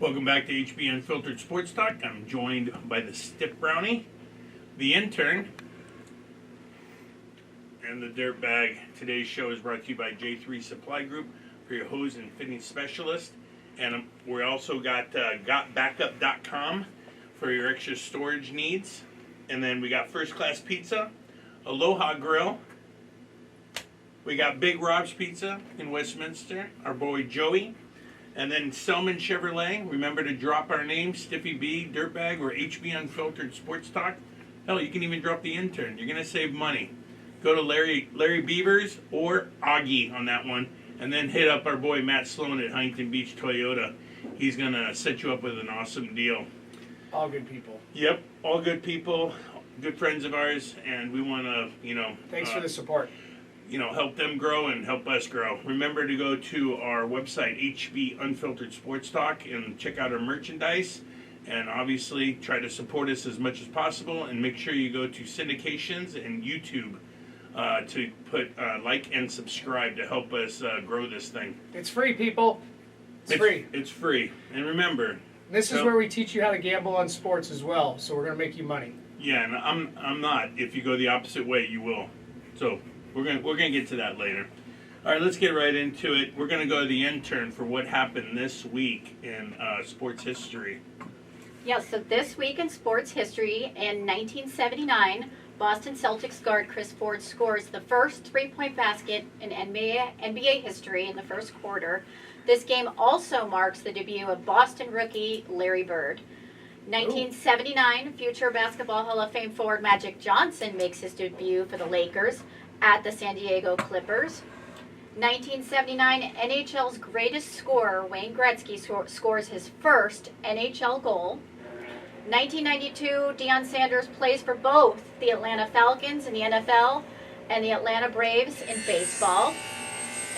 Welcome back to HB Unfiltered Sports Talk. I'm joined by the Stiff Brownie, the intern, and the Dirtbag. Today's show is brought to you by J3 Supply Group for your hose and fitting specialist. And we also got gotbackup.com for your extra storage needs. And then we got First Class Pizza, Aloha Grill. We got Big Rob's Pizza in Westminster, our boy Joey. And then Selman Chevrolet. Remember to drop our name, Stiffy B, Dirtbag, or HB Unfiltered Sports Talk. Hell, you can even drop the intern. You're going to save money. Go to Larry Beavers or Augie on that one. And then hit up our boy Matt Sloan at Huntington Beach Toyota. He's going to set you up with an awesome deal. All good people. Yep, all good people, good friends of ours. And we want to, Thanks for the support. Help them grow and help us grow. Remember to go to our website, HB Unfiltered Sports Talk, and check out our merchandise. And obviously, try to support us as much as possible. And make sure you go to syndications and YouTube to put like and subscribe to help us grow this thing. It's free, people. It's free. It's free. And remember, this is where we teach you how to gamble on sports as well. So we're going to make you money. Yeah, and I'm not. If you go the opposite way, you will. So we're gonna get to that later. All right, let's get right into it. We're gonna go to the intern for what happened this week in sports history. Yeah, so this week in sports history, in 1979, Boston Celtics guard Chris Ford scores the first three-point basket in NBA history in the first quarter. This game also marks the debut of Boston rookie Larry Bird. 1979, future Basketball Hall of Fame forward Magic Johnson makes his debut for the Lakers at the San Diego Clippers. 1979, NHL's greatest scorer, Wayne Gretzky, scores his first NHL goal. 1992, Deion Sanders plays for both the Atlanta Falcons in the NFL and the Atlanta Braves in baseball.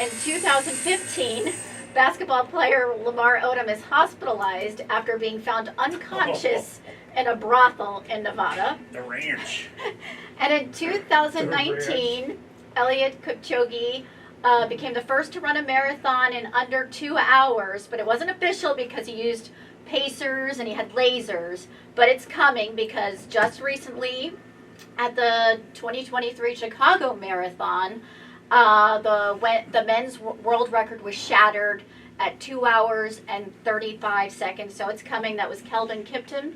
In 2015, basketball player Lamar Odom is hospitalized after being found unconscious in a brothel in Nevada. The ranch. And in 2019, Eliud Kipchoge became the first to run a marathon in under 2 hours, but it wasn't official because he used pacers and he had lasers. But it's coming because just recently at the 2023 Chicago Marathon, the men's world record was shattered at 2 hours and 35 seconds. So it's coming. That was Kelvin Kipton.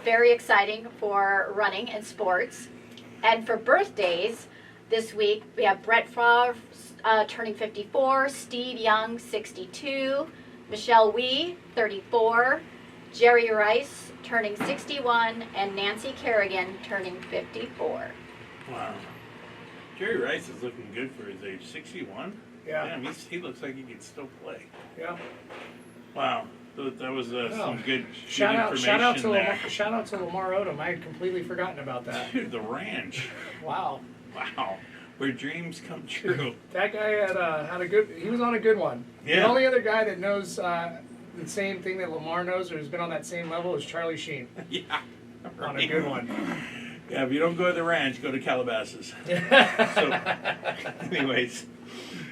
Very exciting for running and sports. And for birthdays, this week we have Brett Favre turning 54, Steve Young 62, Michelle Wee 34, Jerry Rice turning 61, and Nancy Kerrigan turning 54. Wow. Jerry Rice is looking good for his age. 61? Yeah. Damn, he looks like he can still play. Yeah. Wow. That was some good shout out to Lamar Odom. I had completely forgotten about that. Dude, the ranch. Wow. Wow. Where dreams come true. That guy had a good. He was on a good one. Yeah. The only other guy that knows the same thing that Lamar knows or has been on that same level is Charlie Sheen. Yeah. Right. On a good one. Yeah, if you don't go to the ranch, go to Calabasas. Anyways.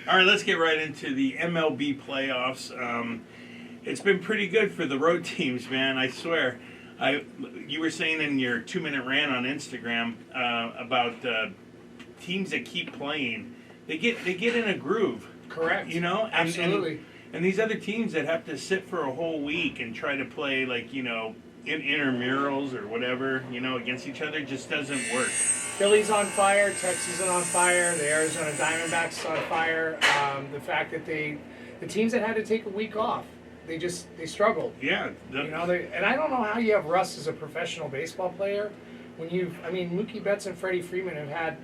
All right, let's get right into the MLB playoffs. It's been pretty good for the road teams, man, I swear. You were saying in your 2-minute rant on Instagram about teams that keep playing. They get in a groove. Correct. Absolutely. And these other teams that have to sit for a whole week and try to play in intramurals or whatever, against each other just doesn't work. Philly's on fire, Texas is on fire, the Arizona Diamondbacks is on fire. The fact that the teams that had to take a week off, they struggled. Yeah. And I don't know how you have Russ as a professional baseball player when Mookie Betts and Freddie Freeman have had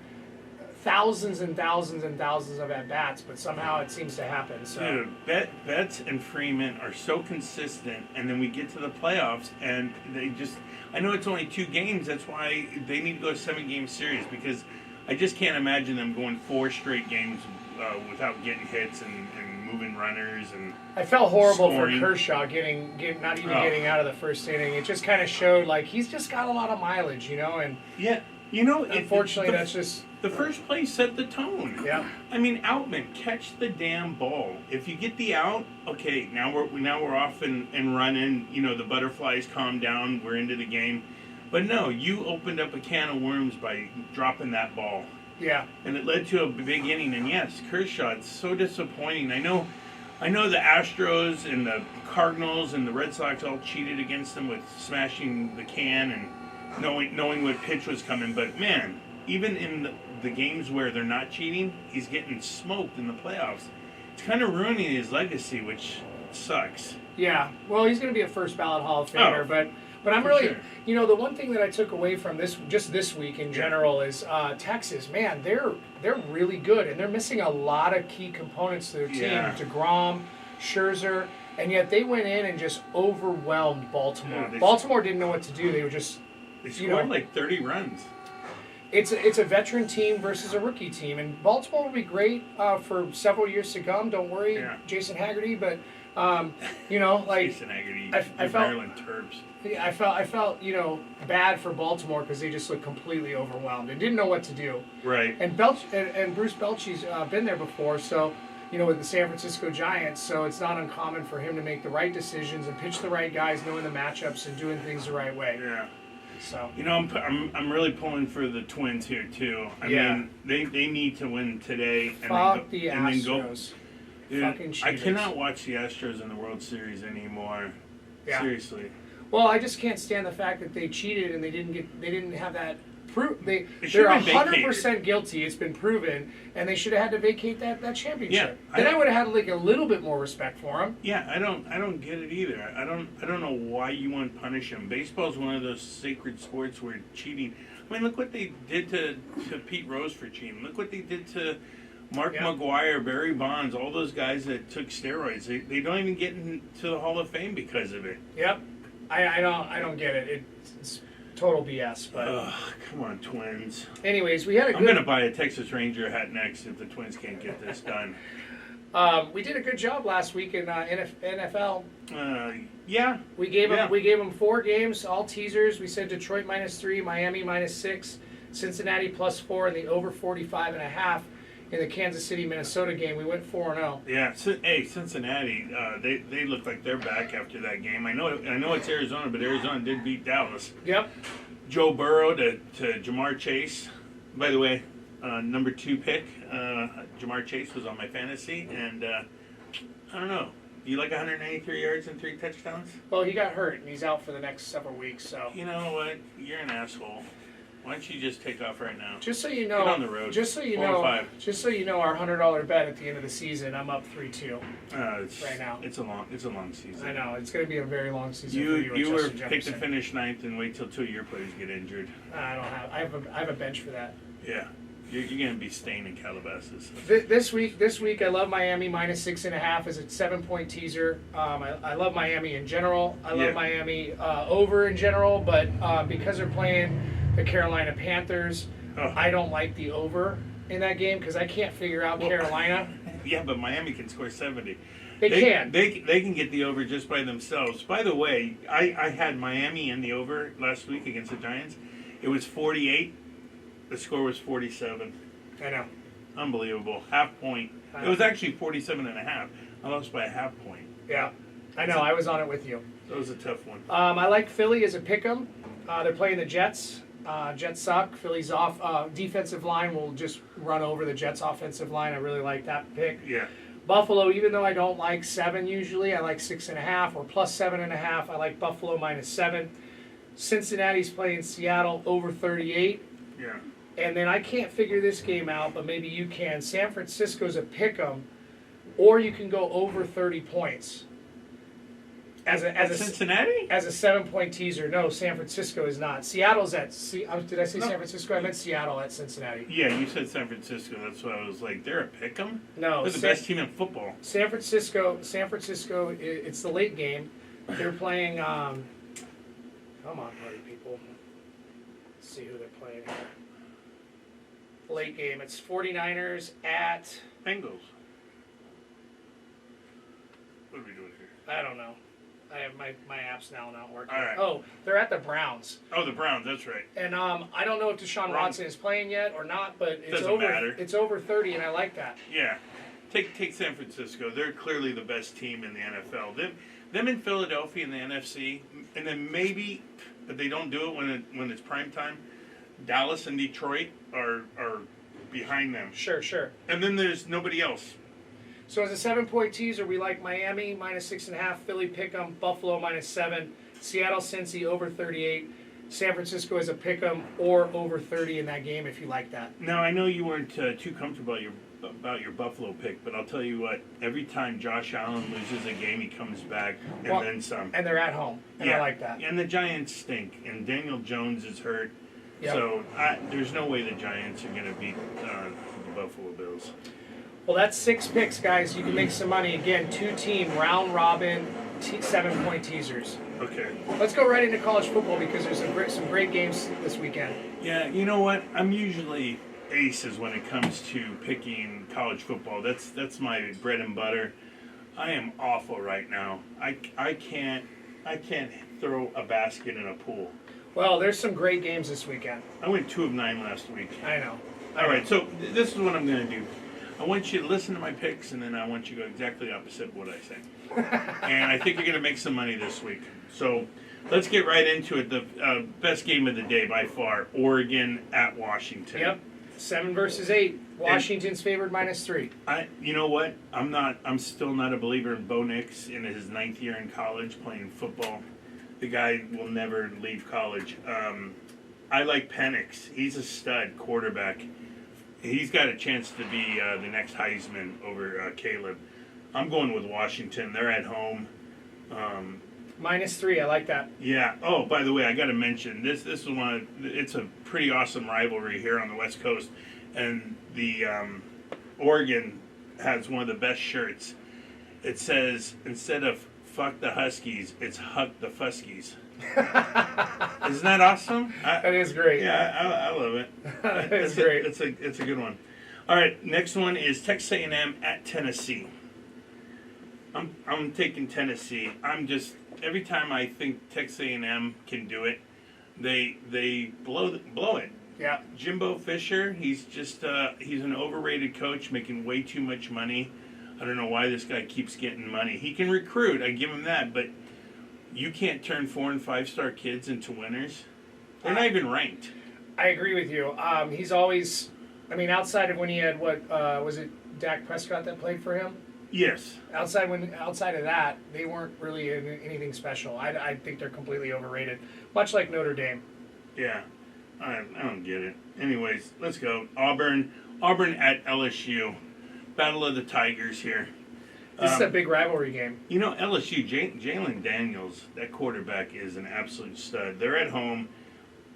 thousands and thousands and thousands of at-bats, but somehow it seems to happen. So. Dude, Betts and Freeman are so consistent, and then we get to the playoffs, and they just... I know it's only 2 games, that's why they need to go 7-game series, because I just can't imagine them going 4 straight games without getting hits and moving runners and I felt horrible scoring. for Kershaw getting getting out of the first inning. It just kind of showed like he's just got a lot of mileage, and yeah. You know, Unfortunately, that's just the first play set the tone. yeah. I mean, Outman, catch the damn ball. If you get the out, okay, now we're off and running. You know, the butterflies calm down. We're into the game. But no, you opened up a can of worms by dropping that ball. Yeah. And it led to a big inning. And yes, Kershaw, it's so disappointing. I know the Astros and the Cardinals and the Red Sox all cheated against him with smashing the can and knowing what pitch was coming. But man, even in the games where they're not cheating, he's getting smoked in the playoffs. It's kind of ruining his legacy, which sucks. Yeah. Well, he's going to be a first ballot Hall of Famer, but I'm really, sure. the one thing that I took away from this week in general is Texas. Man, they're really good, and they're missing a lot of key components to their team. Yeah. DeGrom, Scherzer, and yet they went in and just overwhelmed Baltimore. Yeah, Baltimore didn't know what to do. They were just They scored like 30 runs. It's a veteran team versus a rookie team, and Baltimore will be great for several years to come. Don't worry, Jason Haggerty. But Jason Haggerty, I felt Maryland Terps. I felt bad for Baltimore because they just looked completely overwhelmed and didn't know what to do. Right. And and Bruce Bochy's been there before, so with the San Francisco Giants, so it's not uncommon for him to make the right decisions and pitch the right guys, knowing the matchups and doing things the right way. Yeah. So I'm really pulling for the Twins here too. I mean, they need to win today Fuck the and then go. Astros. Dude, Fucking I cheaters. cannot watch the Astros in the World Series anymore. Yeah. Seriously. Well, I just can't stand the fact that they cheated and they didn't have that proof. They're should have been 100% guilty. It's been proven, and they should have had to vacate that championship. Yeah, I would have had like a little bit more respect for them. Yeah, I don't get it either. I don't know why you want to punish them. Baseball's one of those sacred sports where cheating. I mean, look what they did to Pete Rose for cheating. Look what they did to Mark McGwire, Barry Bonds, all those guys that took steroids. They don't even get into the Hall of Fame because of it. Yep. I don't get it. It's total BS. But come on, Twins. anyways, we had a good. I'm gonna buy a Texas Ranger hat next if the Twins can't get this done. We did a good job last week in NFL. Yeah. We gave them 4 games, all teasers. We said Detroit -3, Miami -6, Cincinnati +4, and the over 45.5 in the Kansas City Minnesota game. We went 4-0. Yeah. Hey, Cincinnati. They look like they're back after that game. I know it's Arizona, but Arizona did beat Dallas. Yep. Joe Burrow to Jamar Chase. By the way, number 2 pick. Jamar Chase was on my fantasy, and I don't know. You like 193 yards and 3 touchdowns? Well, he got hurt, and he's out for the next several weeks. So You know what? You're an asshole. Why don't you just take off right now? just so you know, Get on the road. just so you 4 or know, 5. just so you know, our $100 bet at the end of the season, I'm up 3-2 Right right now. It's a long season. I know it's going to be a very long season You for you. were Justin picked to Jefferson. finish 9th and wait till 2 of your players get injured. I don't have. I have a bench for that. Yeah, you're going to be staying in Calabasas. This week, I love Miami -6.5 as a 7-point teaser. I love Miami in general. I love Miami over in general, but because they're playing the Carolina Panthers, I don't like the over in that game because I can't figure out Carolina. Yeah, but Miami can score 70. They can. They can get the over just by themselves. By the way, I had Miami in the over last week against the Giants. It was 48. The score was 47. I know. Unbelievable. Half point. It was actually 47.5. I lost by a half point. Yeah, I know. I was on it with you. That was a tough one. I like Philly as a pick'em. They're playing the Jets. Jets suck. Philly's off. Defensive line will just run over the Jets' offensive line. I really like that pick. Yeah. Buffalo, even though I don't like 7 usually, I like 6.5 or +7.5. I like Buffalo -7. Cincinnati's playing Seattle over 38. Yeah. And then I can't figure this game out, but maybe you can. San Francisco's a pick'em, or you can go over 30 points. As a Cincinnati? As a 7-point teaser. No, San Francisco is not. Seattle's at. Did I say San Francisco? I meant Seattle at Cincinnati. Yeah, you said San Francisco. That's why I was like, they're a pick'em? No, They're the best team in football. San Francisco. It's the late game. They're playing. Come on, party people. Let's see who they're playing here. Late game. It's 49ers at. Bengals. What are we doing here? I don't know. I have my app's now not working. All right. Oh, they're at the Browns. Oh, the Browns. That's right. And I don't know if Deshaun Watson is playing yet or not, but it's Doesn't over. matter. It's over 30, and I like that. Yeah. Take San Francisco. They're clearly the best team in the NFL. Them in Philadelphia in the NFC, and then maybe, but they don't do it when it's prime time. Dallas and Detroit are behind them. Sure. And then there's nobody else. So as a 7-point teaser, we like Miami -6.5, Philly pick'em, Buffalo -7, Seattle Cincy over 38, San Francisco as a pick'em or over 30 in that game if you like that. Now I know you weren't too comfortable about your Buffalo pick, but I'll tell you what: every time Josh Allen loses a game, he comes back and then some. And they're at home, and I like that. And the Giants stink, and Daniel Jones is hurt, so there's no way the Giants are going to beat the Buffalo Bills. Well, that's 6 picks, guys. You can make some money. Again, 2-team round robin 7-point teasers. Okay. Let's go right into college football because there's some great games this weekend. Yeah, you know what? I'm usually aces when it comes to picking college football. That's my bread and butter. I am awful right now. I can't throw a basket in a pool. Well, there's some great games this weekend. I went 2 of 9 last week. I know. All right, so this is what I'm going to do. I want you to listen to my picks, and then I want you to go exactly opposite of what I say. And I think you're going to make some money this week. So let's get right into it. The best game of the day by far, Oregon at Washington. Yep, 7 versus 8. Washington's favored -3. You know what? I'm still not a believer in Bo Nix in his 9th year in college playing football. The guy will never leave college. I like Penix. He's a stud quarterback. He's got a chance to be the next Heisman over Caleb. I'm going with Washington. They're at home. -3. I like that. Yeah. Oh, by the way, I got to mention this. This is it's a pretty awesome rivalry here on the West Coast, and the Oregon has one of the best shirts. It says instead of "fuck the Huskies," it's "huck the Fuskies." Isn't that awesome? That is great. Yeah, I love it. It's great. It's a good one. All right, next one is Texas A&M at Tennessee. I'm taking Tennessee. Every time I think Texas A&M can do it, they blow it. Yeah. Jimbo Fisher, he's an overrated coach making way too much money. I don't know why this guy keeps getting money. He can recruit, I give him that, but you can't turn 4- and 5-star kids into winners. They're not even ranked. I agree with you. He's always, outside of when he had was it Dak Prescott that played for him? Yes. Outside of that, they weren't really anything special. I think they're completely overrated, much like Notre Dame. Yeah, I don't get it. Anyways, let's go. Auburn at LSU. Battle of the Tigers here. This is a big rivalry game. You know, LSU, Jalen Daniels, that quarterback is an absolute stud. They're at home.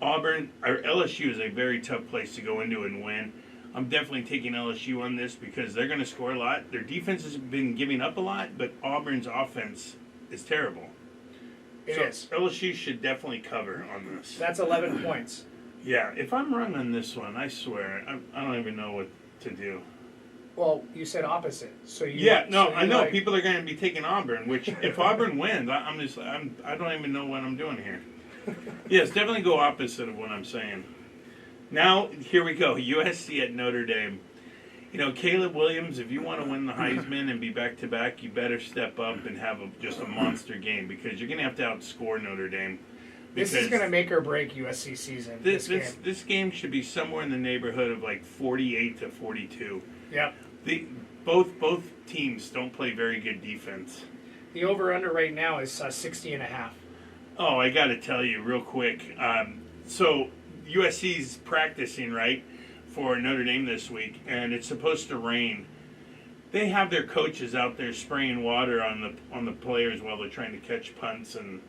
LSU is a very tough place to go into and win. I'm definitely taking LSU on this because they're going to score a lot. Their defense has been giving up a lot, but Auburn's offense is terrible. It is. LSU should definitely cover on this. That's 11 points. Yeah, if I'm wrong on this one, I swear, I don't even know what to do. Well, you said opposite, so you. Yeah, no, I know people are going to be taking Auburn. Which, if Auburn wins, I don't even know what I'm doing here. Yes, definitely go opposite of what I'm saying. Now, here we go. USC at Notre Dame. You know, Caleb Williams, if you want to win the Heisman and be back-to-back, you better step up and have just a monster game because you're going to have to outscore Notre Dame. This is going to make or break USC season. This game should be somewhere in the neighborhood of like 48-42. Yep. Both teams don't play very good defense. The over-under right now is 60.5. Oh, I got to tell you real quick. So USC's practicing, right, for Notre Dame this week, and it's supposed to rain. They have their coaches out there spraying water on the players while they're trying to catch punts and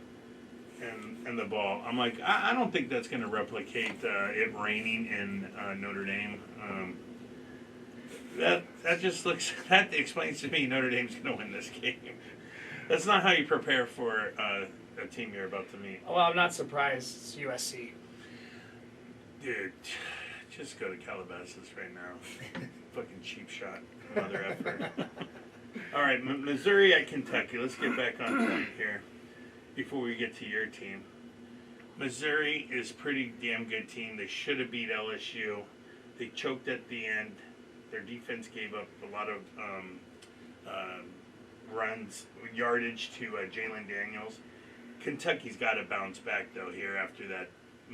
the ball. I'm like, I don't think that's going to replicate it raining in Notre Dame. That explains to me Notre Dame's going to win this game. That's not how you prepare for a team you're about to meet. Well, I'm not surprised. It's USC. Dude, just go to Calabasas right now. Fucking cheap shot. Another effort. All right, Missouri at Kentucky. Let's get back on point here. before we get to your team. Missouri is a pretty damn good team. They should have beat LSU. They choked at the end. Their defense gave up a lot of runs, yardage to Jalen Daniels. Kentucky's got to bounce back, though, here after that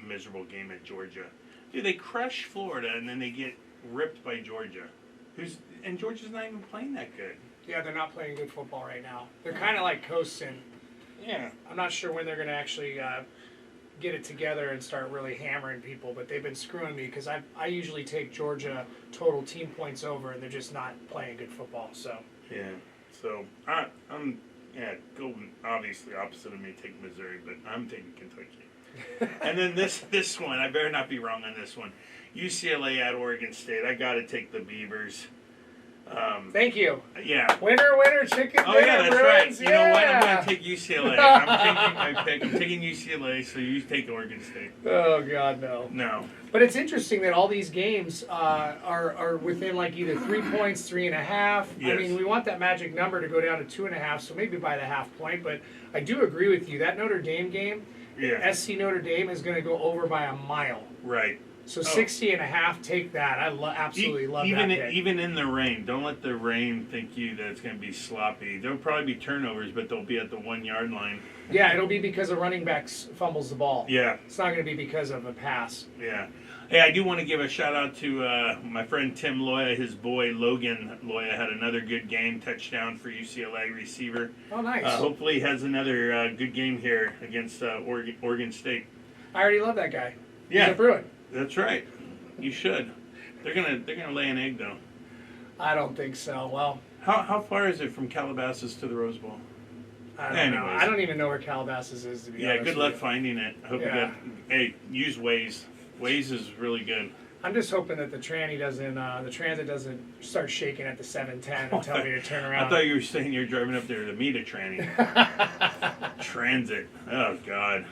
miserable game at Georgia. Dude, they crush Florida, and then they get ripped by Georgia. And Georgia's not even playing that good. Yeah, they're not playing good football right now. They're kind of like coasting. Yeah. I'm not sure when they're going to actually get it together and start really hammering people, but they've been screwing me because I usually take Georgia total team points over, and they're just not playing good football. So Yeah. So I'm going obviously opposite of me, take Missouri, but I'm taking Kentucky. And then this one, I better not be wrong on this one. UCLA at Oregon State. I got to take the Beavers. Thank you. Yeah. Winner, winner, chicken Oh dinner, yeah, that's Bruins. right. You know what? I'm Yeah. going to take UCLA. I'm taking my pick. I'm taking UCLA. So you take Oregon State. Oh God, no. No. But it's interesting that all these games are within like either 3 points, 3.5. I Yes. mean, we want that magic number to go down to 2.5, so maybe by the half point. But I do agree with you. That Notre Dame game, Yeah. SC Notre Dame is going to go over by a mile. Right. So 60.5, take that. I absolutely love that pick. Even in the rain, don't let the rain think you that it's going to be sloppy. There'll probably be turnovers, but they'll be at the 1 yard line. Yeah, it'll be because a running back fumbles the ball. Yeah. It's not going to be because of a pass. Yeah. Hey, I do want to give a shout out to my friend Tim Loya. His boy Logan Loya had another good game, touchdown for UCLA receiver. Oh, nice. Hopefully he has another good game here against Oregon State. I already love that guy. Yeah. He's a Bruin. That's right. You should. They're gonna lay an egg though. I don't think so. Well, How far is it from Calabasas to the Rose Bowl? I don't know. Anyways. I don't even know where Calabasas is, to be Yeah, honest good with luck you. finding it. I hope Yeah. you got. Hey, use Waze. Waze is really good. I'm just hoping that the transit doesn't start shaking at the 7:10 and tell me to turn around. I thought you were saying you're driving up there to meet a tranny. Transit. Oh God.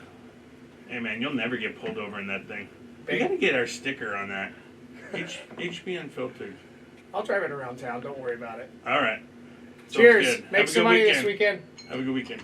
Hey man, you'll never get pulled over in that thing. We Big- gotta get our sticker on that. HB Unfiltered. I'll drive it around town. Don't worry about it. All right. Sounds Cheers. good. Have Make a some good money weekend. this weekend. Have a good weekend.